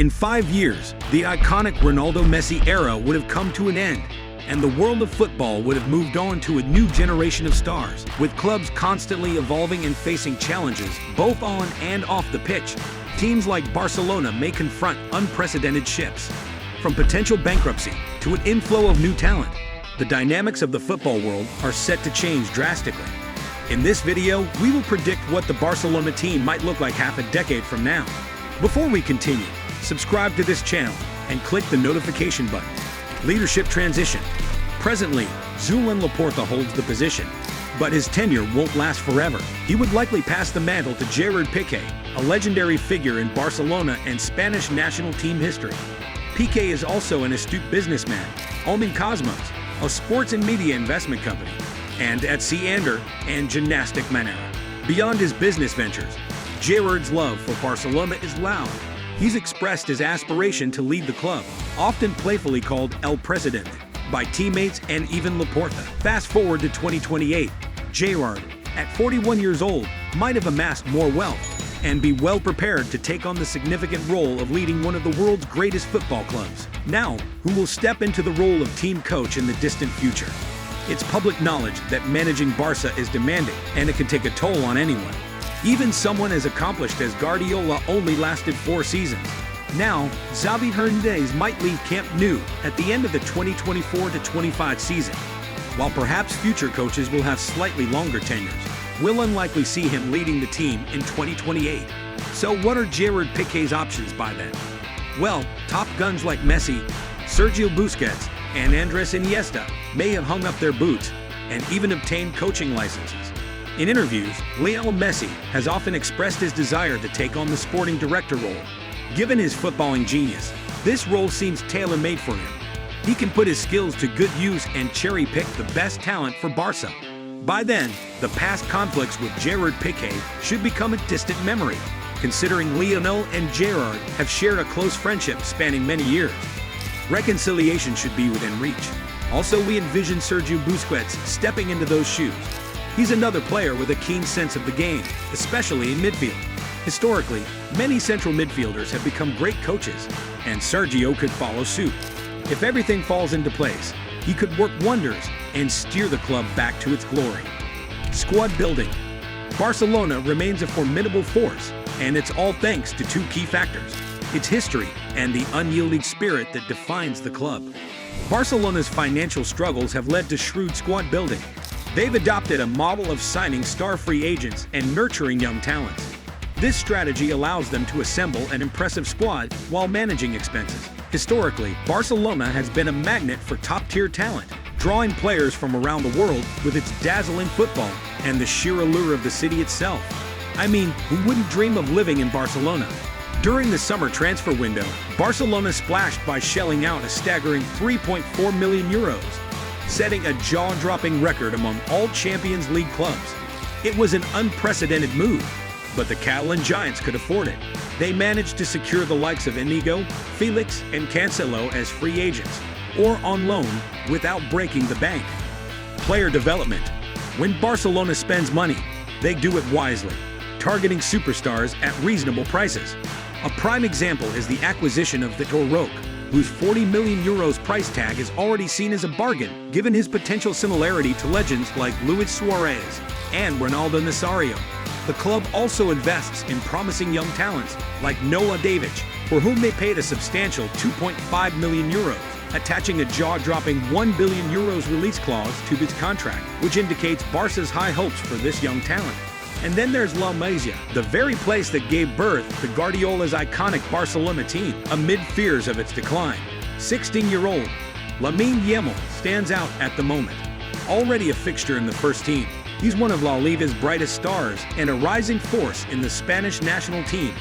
In 5 years, the iconic Ronaldo-Messi era would have come to an end, and the world of football would have moved on to a new generation of stars. With clubs constantly evolving and facing challenges, both on and off the pitch, teams like Barcelona may confront unprecedented shifts. From potential bankruptcy to an inflow of new talent, the dynamics of the football world are set to change drastically. In this video, we will predict what the Barcelona team might look like half a decade from now. Before we continue, subscribe to this channel and click the notification button. Leadership transition. Presently, Joan Laporta holds the position, but his tenure won't last forever. He would likely pass the mantle to Gerard Piqué, a legendary figure in Barcelona and Spanish national team history. Piqué is also an astute businessman, owning Cosmos, a sports and media investment company, and at Ciander and Gymnastic Manera. Beyond his business ventures, Gerard's love for Barcelona is loud. He's expressed his aspiration to lead the club, often playfully called El Presidente, by teammates and even Laporta. Fast forward to 2028, Gerard, at 41 years old, might have amassed more wealth and be well prepared to take on the significant role of leading one of the world's greatest football clubs. Now, who will step into the role of team coach in the distant future? It's public knowledge that managing Barca is demanding, and it can take a toll on anyone. Even someone as accomplished as Guardiola only lasted 4 seasons. Now, Xavi Hernandez might leave Camp Nou at the end of the 2024-25 season. While perhaps future coaches will have slightly longer tenures, we'll unlikely see him leading the team in 2028. So what are Gerard Piqué's options by then? Well, top guns like Messi, Sergio Busquets, and Andres Iniesta may have hung up their boots and even obtained coaching licenses. In interviews, Lionel Messi has often expressed his desire to take on the sporting director role. Given his footballing genius, this role seems tailor-made for him. He can put his skills to good use and cherry-pick the best talent for Barca. By then, the past conflicts with Gerard Piqué should become a distant memory, considering Lionel and Gerard have shared a close friendship spanning many years. Reconciliation should be within reach. Also, we envision Sergio Busquets stepping into those shoes. He's another player with a keen sense of the game, especially in midfield. Historically, many central midfielders have become great coaches, and Sergio could follow suit. If everything falls into place, he could work wonders and steer the club back to its glory. Squad building. Barcelona remains a formidable force, and it's all thanks to 2 key factors: its history and the unyielding spirit that defines the club. Barcelona's financial struggles have led to shrewd squad building. They've adopted a model of signing star free agents and nurturing young talents. This strategy allows them to assemble an impressive squad while managing expenses. Historically, Barcelona has been a magnet for top-tier talent, drawing players from around the world with its dazzling football and the sheer allure of the city itself. I mean, who wouldn't dream of living in Barcelona? During the summer transfer window, Barcelona splashed by shelling out a staggering €3.4 million, setting a jaw-dropping record among all Champions League clubs. It was an unprecedented move, but the Catalan giants could afford it. They managed to secure the likes of Inigo, Felix, and Cancelo as free agents, or on loan, without breaking the bank. Player development. When Barcelona spends money, they do it wisely, targeting superstars at reasonable prices. A prime example is the acquisition of Vitor Roque, whose €40 million price tag is already seen as a bargain, given his potential similarity to legends like Luis Suarez and Ronaldo Nazario. The club also invests in promising young talents like Noah David, for whom they paid a substantial €2.5 million, attaching a jaw-dropping €1 billion release clause to his contract, which indicates Barca's high hopes for this young talent. And then there's La Masia, the very place that gave birth to Guardiola's iconic Barcelona team, amid fears of its decline. 16-year-old Lamine Yamal stands out at the moment. Already a fixture in the first team, he's one of La Liga's brightest stars and a rising force in the Spanish national team.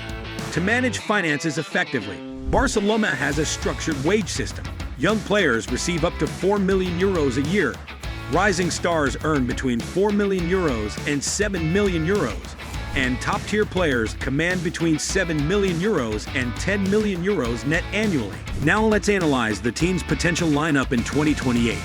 To manage finances effectively, Barcelona has a structured wage system. Young players receive up to €4 million a year. Rising stars earn between €4 million and €7 million, and top-tier players command between €7 million and €10 million net annually. Now let's analyze the team's potential lineup in 2028.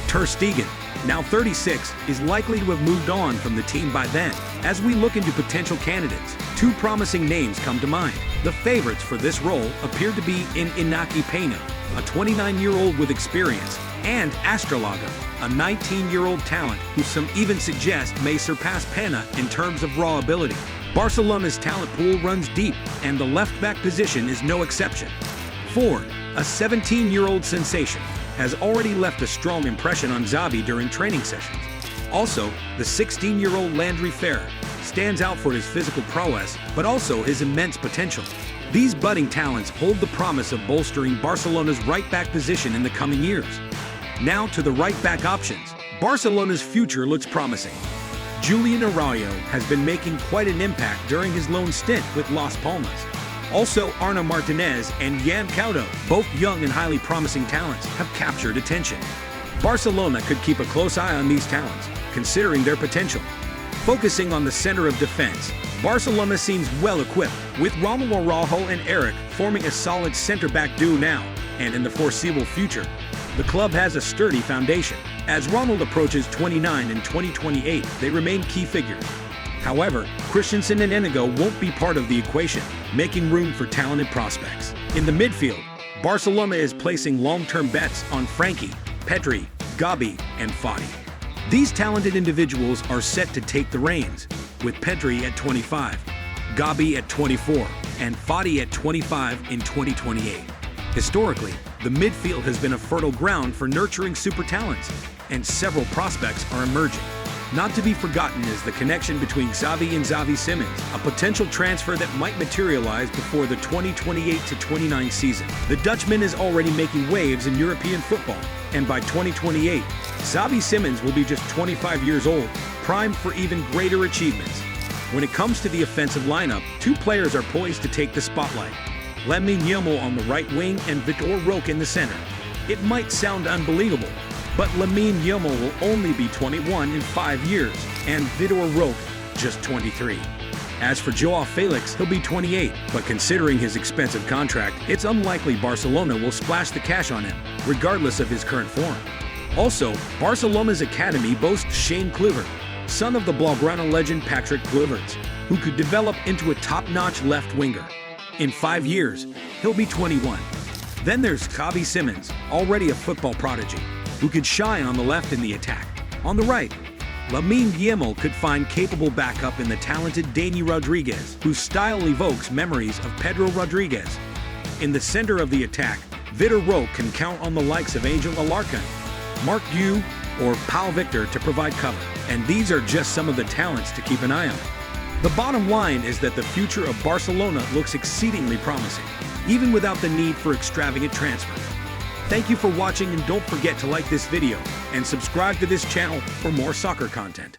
Ter Stegen. now 36, is likely to have moved on from the team by then. As we look into potential candidates, two promising names come to mind. The favorites for this role appear to be Inaki Peña, a 29-year-old with experience, and Astrolaga, a 19-year-old talent who some even suggest may surpass Peña in terms of raw ability. Barcelona's talent pool runs deep, and the left-back position is no exception. Ford, a 17-year-old sensation, has already left a strong impression on Xavi during training sessions. Also, the 16-year-old Landry Fer stands out for his physical prowess, but also his immense potential. These budding talents hold the promise of bolstering Barcelona's right-back position in the coming years. Now to the right-back options. Barcelona's future looks promising. Julian Araujo has been making quite an impact during his loan stint with Las Palmas. Also, Arna Martinez and Yan Couto, both young and highly promising talents, have captured attention. Barcelona could keep a close eye on these talents, considering their potential. Focusing on the center of defense, Barcelona seems well equipped, with Ronald Araujo and Eric forming a solid center-back duo now, and in the foreseeable future. The club has a sturdy foundation. As Ronald approaches 29 and 2028, they remain key figures. However, Christensen and Inigo won't be part of the equation, making room for talented prospects. In the midfield, Barcelona is placing long-term bets on Frankie, Pedri, Gabi, and Fati. These talented individuals are set to take the reins, with Pedri at 25, Gabi at 24, and Fati at 25 in 2028. Historically, the midfield has been a fertile ground for nurturing super talents, and several prospects are emerging. Not to be forgotten is the connection between Xavi and Xavi Simons, a potential transfer that might materialize before the 2028-29 season. The Dutchman is already making waves in European football, and by 2028, Xavi Simons will be just 25 years old, primed for even greater achievements. When it comes to the offensive lineup, two players are poised to take the spotlight. Lamine Yamal on the right wing and Vitor Roque in the center. It might sound unbelievable, but Lamine Yamal will only be 21 in 5 years, and Vitor Roque just 23. As for Joao Felix, he'll be 28, but considering his expensive contract, it's unlikely Barcelona will splash the cash on him, regardless of his current form. Also, Barcelona's academy boasts Shane Kluivert, son of the Blaugrana legend Patrick Kluivert, who could develop into a top-notch left winger. In 5 years, he'll be 21. Then there's Xavi Simons, already a football prodigy, who could shine on the left in the attack. On the right, Lamine Yamal could find capable backup in the talented Dani Rodriguez, whose style evokes memories of Pedro Rodriguez. In the center of the attack, Vitor Roque can count on the likes of Angel Alarcon, Marc Yu, or Pau Victor to provide cover. And these are just some of the talents to keep an eye on. The bottom line is that the future of Barcelona looks exceedingly promising, even without the need for extravagant transfers. Thank you for watching, and don't forget to like this video and subscribe to this channel for more soccer content.